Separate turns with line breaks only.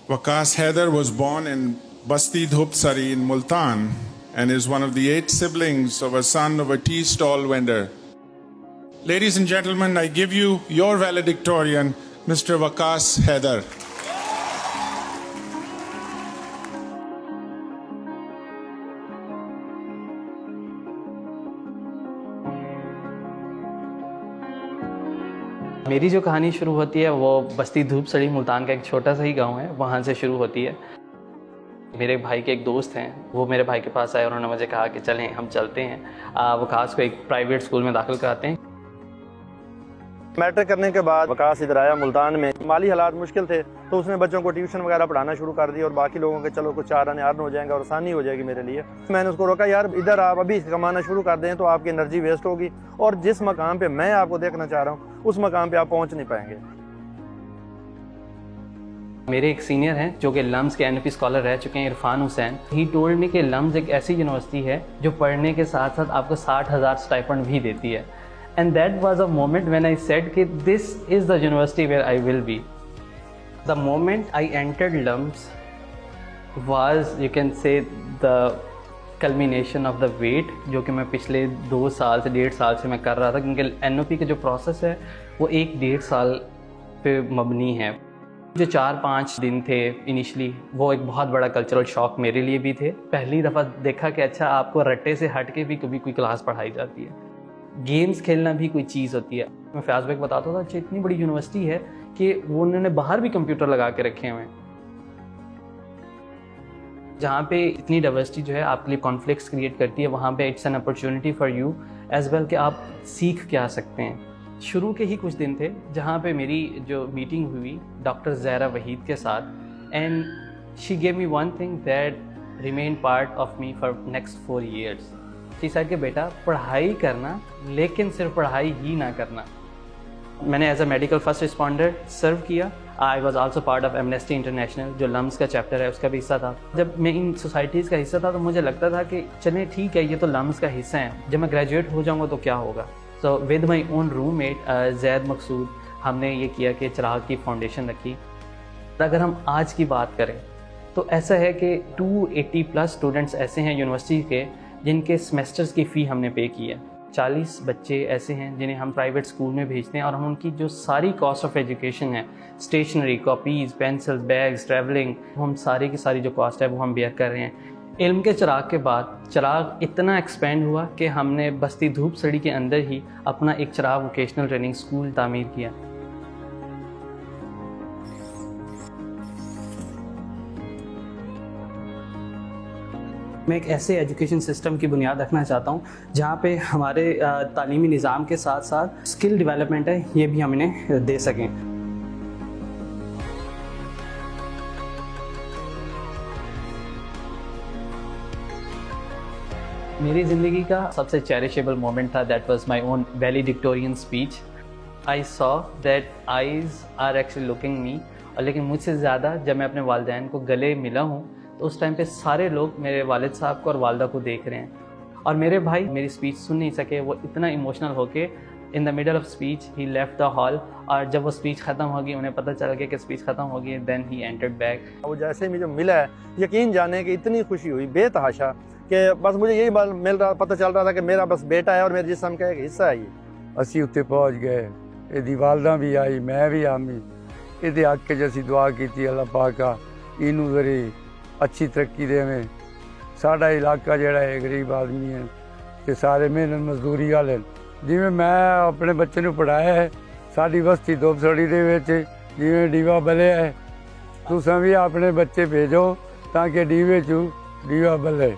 Waqas Haider was born in Basti Dhupsari in Multan and is one of the 8 siblings of a son of a tea stall vendor. Ladies and gentlemen, I give you your valedictorian, Mr. Waqas Haider.
मेरी जो कहानी शुरू होती है वो बस्ती धूपसड़ी मुल्तान का एक छोटा सा ही गांव है, वहाँ से शुरू होती है। मेरे भाई के एक दोस्त हैं, वो मेरे भाई के पास आए और उन्होंने मुझे कहा कि चलें हम चलते हैं वकास को एक प्राइवेट स्कूल में दाखिल कराते हैं।
मैट्रिक करने के बाद वकास इधर आया मुल्तान में। माली हालात मुश्किल थे तो उसने बच्चों को ट्यूशन वगैरह पढ़ाना शुरू कर दिया और बाकी लोगों के चलो कुछ 4 आने अर्न हो जाएंगे और आसानी हो जाएगी मेरे लिए। मैंने उसको रोका, यार इधर आप अभी कमाना शुरू कर दें तो आपकी एनर्जी वेस्ट होगी और जिस मकाम पे मैं आपको देखना चाह रहा हूँ उस मकाम पे आप पहुँच नहीं पाएंगे।
मेरे एक सीनियर हैं जो कि लम्स के NP स्कॉलर रह चुके हैं, Irfan Hussain. He told me कि लम्स एक ऐसी यूनिवर्सिटी है जो पढ़ने के साथ साथ आपको 60,000 स्टाइपेंड भी देती है। And that was a moment when I said कि this is the university where I will be. The moment I entered LUMS was, you can say, the culmination of the wait जो कि मैं पिछले 2 साल से 1.5 साल से मैं कर रहा था, क्योंकि NOP का जो प्रोसेस है वो 1-1.5 साल पे मबनी है। जो 4-5 दिन थे इनिशली, वो एक बहुत बड़ा कल्चरल शॉक मेरे लिए भी थे। पहली दफ़ा देखा कि अच्छा आपको रट्टे से हट के भी कभी कोई क्लास पढ़ाई जाती है, गेम्स खेलना भी कोई चीज़ होती है। मैं फयाज भाई को बताता था अच्छा इतनी बड़ी यूनिवर्सिटी है कि वो उन्होंने बाहर भी कंप्यूटर लगा के रखे हुए हैं, जहाँ पे इतनी डाइवर्सिटी जो है आपके लिए कॉन्फ्लिक्ट्स क्रिएट करती है। वहाँ पे it's an opportunity for you as well कि आप सीख क्या सकते हैं। शुरू के ही कुछ दिन थे जहाँ पे मेरी जो मीटिंग हुई डॉक्टर ज़हरा वहीद के साथ, and she gave me one thing that remain part of me for next 4 years। She said कि बेटा पढ़ाई करना, लेकिन सिर्फ पढ़ाई ही ना करना। मैंने as a medical first responder serve किया। I was also part of Amnesty International, जो लम्स का चैप्टर है उसका भी हिस्सा था। जब मैं इन सोसाइटीज़ का हिस्सा था तो मुझे लगता था कि चलें ठीक है ये तो लम्स का हिस्सा है, जब मैं ग्रेजुएट हो जाऊँगा तो क्या होगा। So with my own roommate Zaid Maqsood हमने ये किया कि चिराग की फाउंडेशन रखी। अगर हम आज की बात करें तो ऐसा है कि 280+ स्टूडेंट्स ऐसे हैं यूनिवर्सिटी के जिनके सेमेस्टर्स की फ़ी हमने पे की है। 40 बच्चे ऐसे हैं जिन्हें हम प्राइवेट स्कूल में भेजते हैं और हम उनकी जो सारी कॉस्ट ऑफ एजुकेशन है, stationery, copies, pencils, bags, travelling, हम सारी की सारी जो कॉस्ट है वो हम बेयर कर रहे हैं। इल्म के चिराग के बाद चिराग इतना एक्सपेंड हुआ कि हमने बस्ती धूपसड़ी के अंदर ही अपना एक चिराग वोकेशनल ट्रेनिंग स्कूल तामीर किया। मैं एक ऐसे एजुकेशन सिस्टम की बुनियाद रखना चाहता हूँ जहाँ पे हमारे तालीमी निज़ाम के साथ साथ स्किल डेवलपमेंट है ये भी हम इन्हें दे सकें। मेरी ज़िंदगी का सबसे चेरिशेबल मोमेंट था, that was my own valedictorian speech. I saw that eyes are actually looking me, और लेकिन मुझसे ज़्यादा जब मैं अपने वालिदैन को गले मिला हूँ तो उस टाइम पे सारे लोग मेरे वालिद साहब को और वालदा को देख रहे हैं। और मेरे भाई मेरी स्पीच सुन नहीं सके, वो इतना इमोशनल होके in the middle of speech he left the hall, और जब वो स्पीच ख़त्म होगी उन्हें पता चल गया कि स्पीच ख़त्म होगी, देन ही एंटर्ड बैक।
वो जैसे मुझे मिला है, यकीन जाने की इतनी खुशी हुई बेतहाशा कि बस मुझे यही पता चल रहा था कि मेरा बस बेटा है और मेरे जिस्म का एक हिस्सा है ये।
असी उत्ते पहुँच गए, ਇਹਦੀ वालदा भी आई, मैं भी आमी, ਇਹਦੇ हक च असी दुआ की अल्लाह पाक इनू जरी अच्छी तरक्की देवें। साडा इलाका जिहड़ा है गरीब आदमी है ते सारे मेहनत मजदूरी वाले, जिवें मैं अपने बच्चे नूं पढ़ाया है साडी बस्ती धूपसड़ी दे विच, जिवें डीवा बलिया है, तुसां भी अपने बच्चे भेजो ताकि डीवे चू डीवा बले।